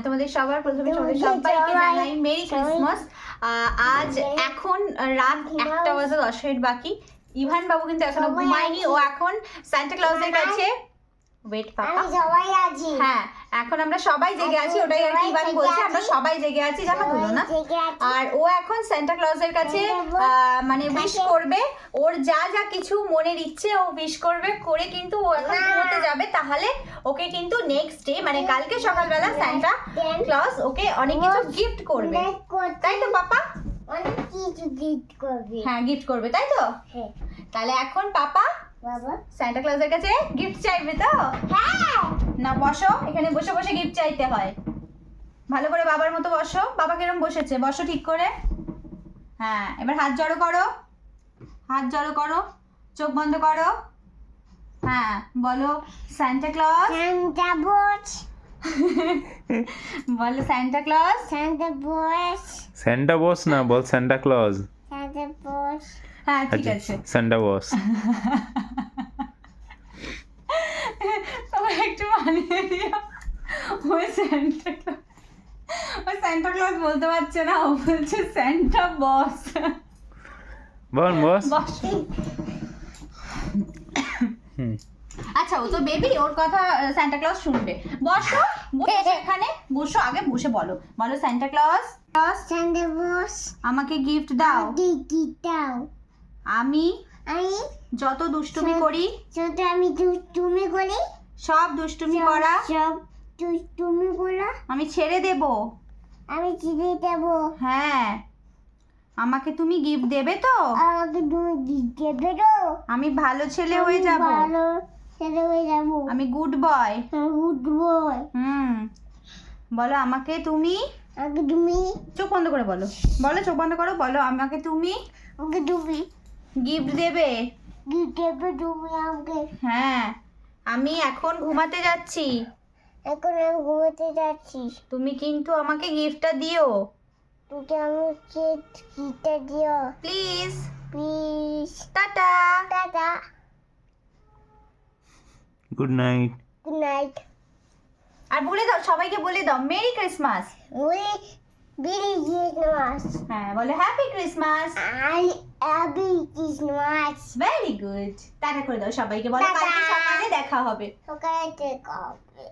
তোমাদের সবার প্রথমে তোমাদের সবাইকে জানাই মেরি ক্রিসমাস। আজ এখন রাত 1:10 বাকি। ইভান বাবু কিন্তু এখনো ঘুমায়নি, ও এখন সান্টা ক্লজের কাছে ওয়েট পাপা সবাই আছি। হ্যাঁ, এখন আমরা সবাই জেগে আছি, ওটাই আর কি ইভান বলছে, আমরা সবাই জেগে আছি, জামা তুলো না। আর ও এখন সান্টা ক্লজের কাছে মানে উইশ করবে, ওর যা যা কিছু মনের ইচ্ছে ও উইশ করবে, করে কিন্তু ও এখন ঘুমোতে যাবে। তাহলে ওকে কিন্তু নেক্সট ডে মানে কালকে সকালবেলা সান্টা ক্লজ ওকে অনেক কিছু গিফট করবে, তাই তো পাপা? অনেক কিছু গিফট করবে। হ্যাঁ, গিফট করবে, তাই তো? হ্যাঁ। তাহলে এখন পাপা বাবা সান্টা ক্লজের কাছে গিফট চাইবে তো? হ্যাঁ। না, বসো, এখানে বসে বসে গিফট চাইতে হয়। ভালো করে বাবার মতো বসো। বাবা কিরম বসেছে, বসো ঠিক করে। হ্যাঁ, এবার হাত জড়ো করো, হাত জড়ো করো, চোখ বন্ধ করো। হ্যাঁ, বলো সান্টা ক্লজ। সান্টা বস। বলো সান্টা ক্লজ। সান্টা বস। স্যান্টা বস না, বল স্যান্টা ক্লজ। সান্টা বস। হ্যাঁ, ঠিক আছে। স্যান্টা বস। তোমার একটু মানিয়ে দিও। ওই সান্টা ক্লজ, ওই সান্টা ক্লজ বলতে পারছে না, ও বলছে সান্টা বস। বল বস। বস। আচ্ছা, ও তো বেবি, ওর কথা সান্টা ক্লজ শুনবে। বসো, বসো এখানে, বসো, আগে বসে বলো। বলো সান্টা ক্লজ। সান্টা বস। আমাকে গিফট দাও। গিফট দাও। আমি আমি যত দুষ্টুমি করি, ছোট আমি তুমি করি, সব দুষ্টুমি করা সব তুমি বলা আমি ছেড়ে দেব। আমি চিঠি দেবো। হ্যাঁ, আমাকে তুমি গিফট দেবে তো? আমাকে তুমি গিফট দেবে তো? আমি ভালো ছেলে হয়ে যাব। ভালো ছেলে হয়ে যাবো। আমি গুড বয়। Good boy. বলো আমাকে তুমি, আমাকে তুমি চোখ বন্ধ করে বলো, বলো চোখ বন্ধ করো, বলো আমাকে তুমি আমাকে তুমি গিফট দেবে। গিফট দেবে তুমি আমাকে। হ্যাঁ, আমি এখন ঘুমাতে যাচ্ছি, এখন আমি ঘুমাতে যাচ্ছি। তুমি কিন্তু আমাকে গিফটটা দিও তুমি আমাকে গিফটটা দিও please. Please. Tata. Tata. Good night. Good night. আর বলে দাও, সবাইকে বলে দাও মেরি ক্রিসমাস। ওই মেরি ক্রিসমাস। হ্যাঁ, বলো হ্যাপি ক্রিসমাস। আই happy Christmas. Very good. Tata করে দাও সবাইকে, বলো টাটা। কালকে সকালে দেখা হবে। সকালে দেখা হবে।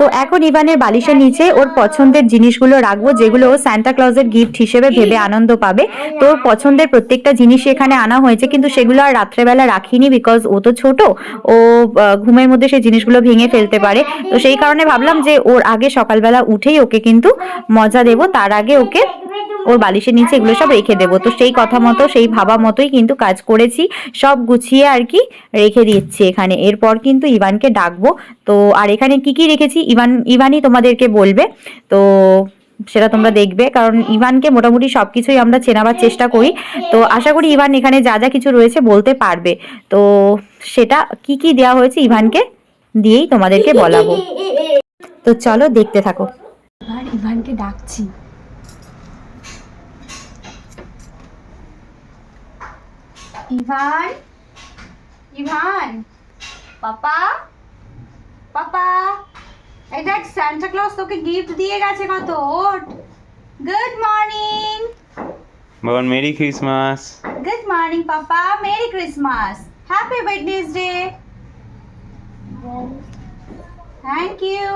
তো এখন ইভানের বালিশের নিচে ওর পছন্দের জিনিসগুলো রাখবো, যেগুলো ও সান্টা ক্লজের গিফট হিসেবে ভেবে আনন্দ পাবে। তো ওর পছন্দের প্রত্যেকটা জিনিস এখানে আনা হয়েছে, কিন্তু সেগুলো আর রাত্রেবেলা রাখিনি, বিকজ ও তো ছোট, ও ঘুমের মধ্যে সেই জিনিসগুলো ভেঙে ফেলতে পারে। তো সেই কারণে ভাবলাম যে ওর আগে সকালবেলা উঠেই ওকে কিন্তু মজা দেবো, তার আগে ওকে ওর বালিশের নিচে এগুলো সব রেখে দেবো। তো সেই কথা মতো, সেই ভাবা মতোই কিন্তু কাজ করেছি, সব গুছিয়ে আর কি রেখে দিচ্ছি এখানে। এরপর কিন্তু ইভানকে ডাকবো। তো আর এখানে কি কি রেখেছি ইভানই তোমাদেরকে বলবে, তো সেটা তোমরা দেখবে, কারণ ইভানকে মোটামুটি সবকিছুই আমরা চেনাবার চেষ্টা করি। তো আশা করি ইভান এখানে যা যা কিছু রয়েছে বলতে পারবে। তো সেটা কি কি দেওয়া হয়েছে ইভানকে দিয়েই তোমাদেরকে বলাবো। তো চলো দেখতে থাকো। আর ইভানকে ডাকছি। ইভান, ইভান, পাপা, পাপা, এই দেখ সান্টা ক্লজ তোকে গিফট দিয়ে গেছে কত। ওঠ। Good morning. বল merry Christmas. Good morning papa, merry Christmas, happy Wednesday. Thank you.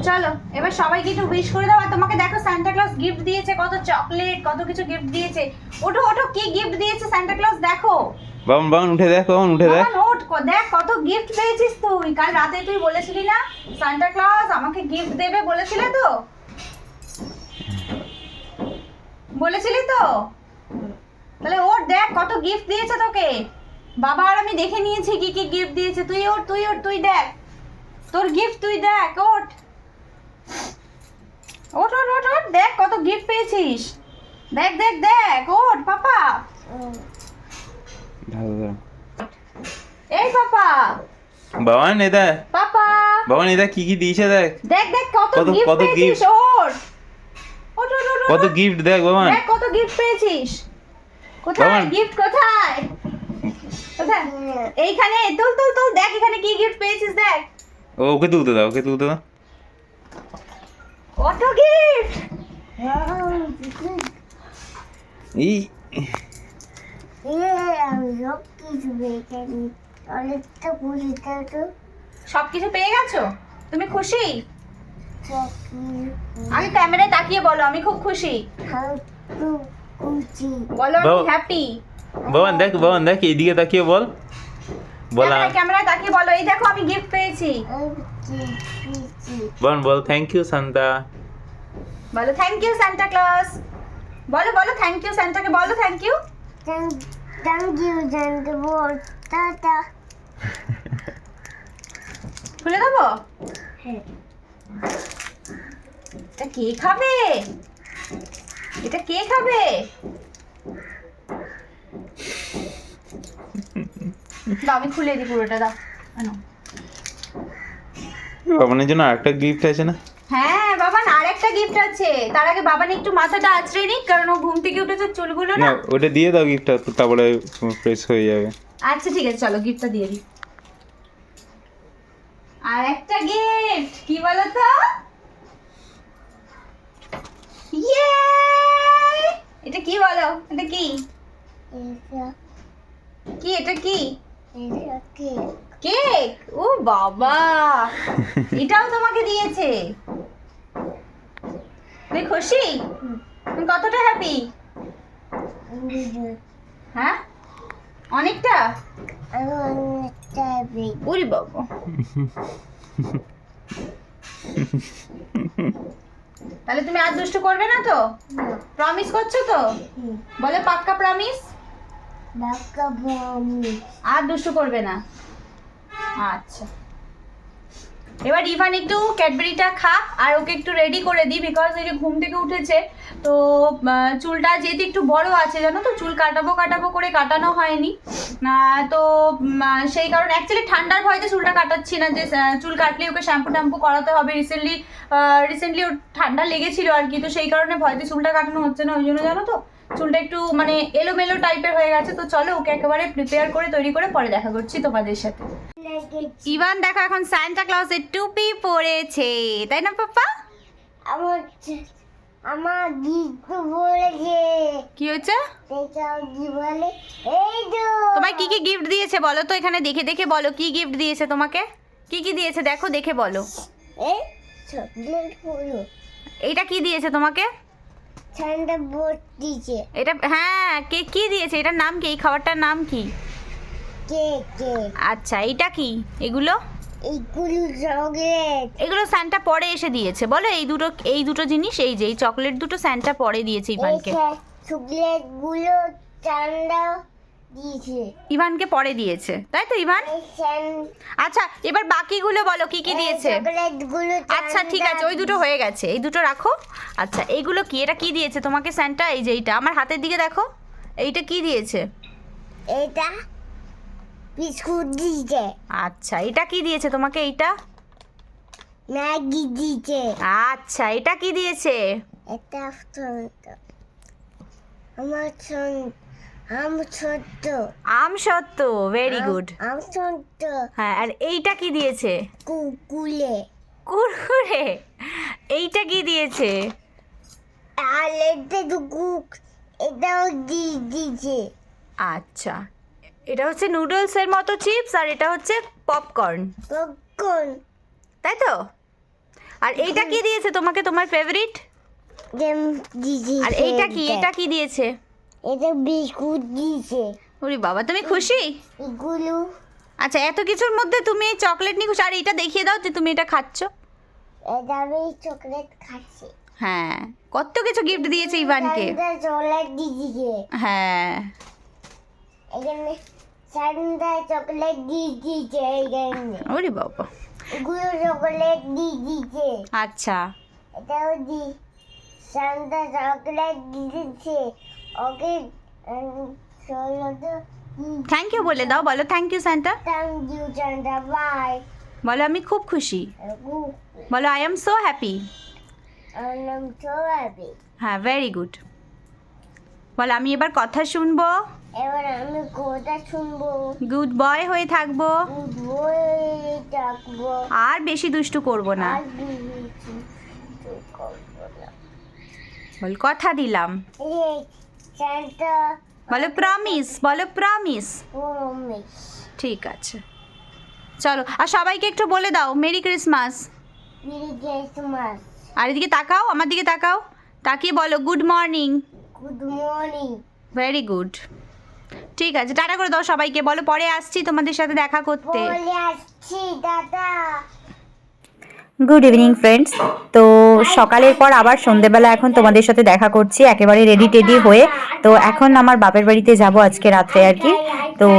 চলো এবার সবাইকে একটু উইশ করে দাও। আর তোমাকে দেখো সান্টা ক্লজ গিফট দিয়েছে, কত চকলেট, কত কিছু গিফট দিয়েছে। ওঠো ওঠো, কি গিফট দিয়েছে সান্টা ক্লজ দেখো। বাবন বাবন উঠে দেখ, বাবন উঠে দেখ। বাবা নোট দেখ কত গিফট পেয়েছিস তুই। কাল রাতে তুই বলেছিলি না সান্টা ক্লজ আমাকে গিফট দেবে, বলেছিলে তো? বলেছিলি তো? তাহলে ওর দেখ কত গিফট দিয়েছে তোকে। বাবা আর আমি দেখে নিয়েছি কি কি গিফট দিয়েছে। তুই ওঠ, তুই ওঠ, তুই দেখ তোর গিফট, তুই দেখ। ওঠ ওঠ ওঠ ওঠ ওঠ, দেখ কত গিফট পেয়েছিস। দেখ দেখ দেখ, ওঠ পাপা। এই পাপা, বাবান এদা, পাপা, বাবান এদা কি কি দিয়েছে দেখ। দেখ দেখ কত কত- গিফট কত পেয়েছিস। gift? ওঠ ওঠ ওঠ ওঠ, কত ওঠ। গিফট দেখ বাবান। দেখ কত গিফট পেয়েছিস। কোথায় বাবান। গিফট, কোথায় কোথায়? এইখানে তুল তুল তুল, দেখ এখানে কি গিফট পেয়েছিস দেখ। ওকে তুলতে দাও, ওকে তুলতে দাও। কত গিফট! এই আমি সব কিছু বেকারি অনেকটা পুলিশটা তো সবকিছু পেয়ে গেছো? তুমি খুশি? সব আগে ক্যামেরায় তাকিয়ে বলো আমি খুব খুশি। কুচি বলো আমি বাবা- হ্যাপি। বাবান দেখ, বাবান দেখ, এইদিকে তাকিয়ে বল। বলা ক্যামেরায় তাকিয়ে বলো এই দেখো আমি গিফট পেয়েছি। কুচি বাবান বল থ্যাংক ইউ সান্তা। বলো থ্যাংক ইউ সান্টা ক্লজ। বলো বলো থ্যাংক ইউ সান্টাকে বলো থ্যাংক ইউ। থ্যাংক ইউ জানতে বল টাটা খুলে দেবো? হ্যাঁ এটা কে খাবে? এটা কে খাবে? দাও আমি খুলে দিই পুরোটা, দাও আনো। বাবানের জন্য আরেকটা গিফট আছে না? হ্যাঁ বাবান আর একটা গিফট আছে। তার আগে বাবান একটু মাথাটা আঁচড়ে নিক, কারণ ও ঘুম থেকে উঠেছে চুলগুলো না না। ওটা দিয়ে দাও গিফটটা, তারপরে ফ্রেশ হয়ে যাবে। আচ্ছা ঠিক আছে চলো গিফটটা দিয়ে দিই। আর একটা গিফট কি বলো তো? ইয়ে! এটা কি বলো? এটা কি? এটা কি এটা কি? এটা কি কেক? ও বাবা! এটাও তোমাকে দিয়েছে। তুমি খুশি? তুমি কতটা হ্যাপি? হ্যাঁ অনেকটা। আমি অনেকটা হ্যাপি ওরে বাবা! তাহলে তুমি আর দুষ্টু করবে না তো? প্রমিস করছো তো? বলে পাক্কা প্রমিস? বাক্কা বমি আর দুষ্টু করবে না। আচ্ছা এবার ইভান একটু ক্যাডবেরিটা খাক আর ওকে একটু রেডি করে দিই, বিকজ এই যে ঘুম থেকে উঠেছে তো চুলটা যেহেতু একটু বড় আছে জানো তো, চুল কাটাবো কাটাবো করে কাটানো হয়নি। তো সেই কারণে অ্যাকচুয়ালি ঠান্ডার ভয়তে চুলটা কাটাচ্ছি না, যে চুল কাটলে ওকে শ্যাম্পু ট্যাম্পু করাতে হবে। রিসেন্টলি ওর ঠান্ডা লেগেছিল আর কি, তো সেই কারণে ভয়তে চুলটা কাটানো হচ্ছে না। ওই জন্য জানো তো চুলটা একটু মানে এলোমেলো টাইপের হয়ে গেছে। তো চলো ওকে একেবারে প্রিপেয়ার করে তৈরি করে পরে দেখা করছি তোমাদের সাথে। ইভান দেখো এখন সান্টা ক্লজের টুপি পরেছে, তাই না পাপা? আমার আমার গিফট বলেছে কি হয়েছে? এটা কি বলে এই তো তোমায় কি কি গিফট দিয়েছে বলো তো, এখানে দেখে দেখে বলো কি গিফট দিয়েছে তোমাকে। কি কি দিয়েছে দেখো দেখে বলো। এই চকলেট হলো এইটা কি দিয়েছে তোমাকে? ঠান্ডা বোর্ড দিছে এটা হ্যাঁ কে কি দিয়েছে? এটার নাম কি? এই খাবারটার নাম কি? কেক কেক আচ্ছা এইটা কি? এগুলো এইগুলো চকলেট এগুলো স্যান্টা পরে এসে দিয়েছে। বলো এই দুটো জিনিস, এই যে এই চকলেট দুটো স্যান্টা পরে দিয়েছে ইভানকে। চকলেট গুলো ঠান্ডা দিয়েছে ইভানকে পরে দিয়েছে তাই তো ইভান? আচ্ছা এবার বাকিগুলো বলো কি কি দিয়েছে। চকলেট গুলো আচ্ছা ঠিক আছে ওই দুটো হয়ে গেছে, এই দুটো রাখো। আচ্ছা এইগুলো কি? এটা কি দিয়েছে তোমাকে স্যান্টা? এই যে এইটা আমার হাতের দিকে দেখো, এইটা কি দিয়েছে? এটা বিস্কুট দিয়েছে আচ্ছা এটা কি দিয়েছে তোমাকে? এইটা ম্যাগি দিয়েছে আচ্ছা এটা কি দিয়েছে? এটা ছোট আমার ছোট আম সত্য, ভেরি গুড। আম ছোট হ্যাঁ আর এইটা কি দিয়েছে? কুকুলে কুরকুরে। এইটা কি দিয়েছে? আর এটা তো কুক এটাও দিয়েছে আচ্ছা এটা হচ্ছে নুডলসের মতো চিপস আর এটা হচ্ছে পপকর্ন, পপকর্ন তাই তো? আর এইটা কি দিয়েছে তোমাকে, তোমার ফেভারিট? দিয়েছে আর এইটা কি? এটা কি দিয়েছে? এটা বিস্কুট দিয়েছে ওরে বাবা তুমি খুশি? এগুলো আচ্ছা এত কিছুর মধ্যে তুমি এই চকলেট নিয়ে খুশি? আর এইটা দেখিয়ে দাও যে তুমি এটা খাচ্ছ। এটা আমি চকলেট খাচ্ছি হ্যাঁ কত কিছু গিফট দিয়েছে ইভানকে। চকলেট দিয়েছে হ্যাঁ এখানে সান্ডা চকলেট দিয়েছে এখানে ওরে বাবা এগুলো চকলেট দিয়েছে আচ্ছা এটাও সান্ডা চকলেট দিয়েছে ওকে থ্যাংক ইউ বলে দাও, বলো thank you Santa. Thank you Santa bye বলো আমি খুব খুশি, বলো I am so happy. I'm so happy. হ্যাঁ ভেরি গুড। বলো আমি এবার কথা শুনবো। এবার আমি কথা শুনবো, গুড বয় হয়ে থাকবো বই ডাকবো, আর বেশি দুষ্টু করব না। আর বিবিছি তো করবো না। বল কথা দিলাম। এই সান্টা বলো প্রমিস, বলো প্রমিস। প্রমিস। ঠিক আছে, চলো। আর সবাইকে একটু বলে দাও মেরি ক্রিসমাস। Merry Christmas. আর এদিকে তাকাও, আমার দিকে তাকাও, তাকিয়ে বলো good morning. Good morning. Very good. ঠিক আছে, টাটা করে দাও সবাইকে, বলো পরে আসছি তোমাদের সাথে দেখা করতে। বলে আসছি দাদা। Good evening friends. তো সকালের পর আবার সন্ধেবেলা এখন তোমাদের সাথে দেখা করছি একেবারে রেডি টেডি হয়ে। তো এখন আমার বাপের বাড়িতে যাব আজকে রাত্রে আর কি। তো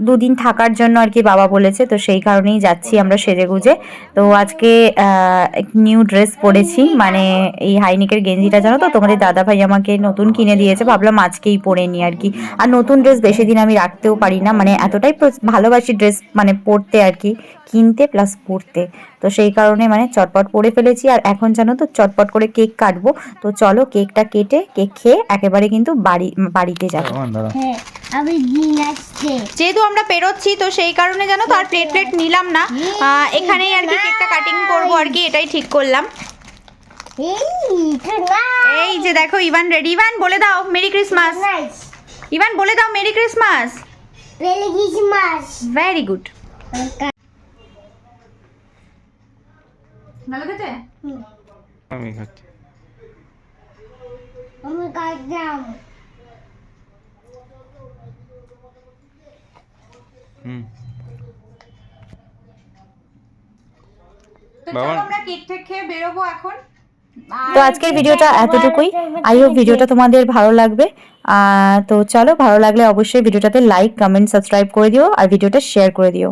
দুদিন থাকার জন্য আর কি বাবা বলেছে, তো সেই কারণেই যাচ্ছি আমরা সেজেগুজে। তো আজকে নিউ ড্রেস পরেছি, মানে এই হাইনেকের গেঞ্জিটা জানো তো তোমাদের দাদা ভাই আমাকে নতুন কিনে দিয়েছে, ভাবলাম আজকেই পরে নিই আর কি। আর নতুন ড্রেস বেশি দিন আমি রাখতেও পারি না, মানে এতটাই ভালোবাসি ড্রেস মানে পরতে আর কি, কিনতে প্লাস পরতে। তো সেই কারণে মানে চটপট পরে ফেলেছি। আর এখন জানো তো চটপট করে কেক কাটবো। তো চলো কেকটা কেটে কেক খেয়ে একেবারে কিন্তু বাড়িতে যাবো। হ্যাঁ, আমি দিন আসছে। যেহেতু আমরা পেরোচ্ছি তো সেই কারণে জানো তো আর প্লেট নিলাম না, এখানেই আর কি কেকটা কাটিং করবো আর কি, এটাই ঠিক করলাম। এই যে দেখো ইভান রেডি। ইভান বলে দাও মেরি ক্রিসমাস। ইভান বলে দাও merry Christmas. Merry Christmas. Very good. ভালো খেতে? আমি খাচ্ছি। আমি কাটলাম। হুম। তো বাবা- চলো আমরা কেক টেক খেয়ে বেরোবো এখন। তো আজকের ভিডিওটা এতটুকুই। আই হোপ ভিডিওটা তোমাদের ভালো লাগবে। তো চলো, ভালো লাগলে অবশ্যই ভিডিওটাতে লাইক কমেন্ট সাবস্ক্রাইব করে দিও আর ভিডিওটা শেয়ার করে দিও।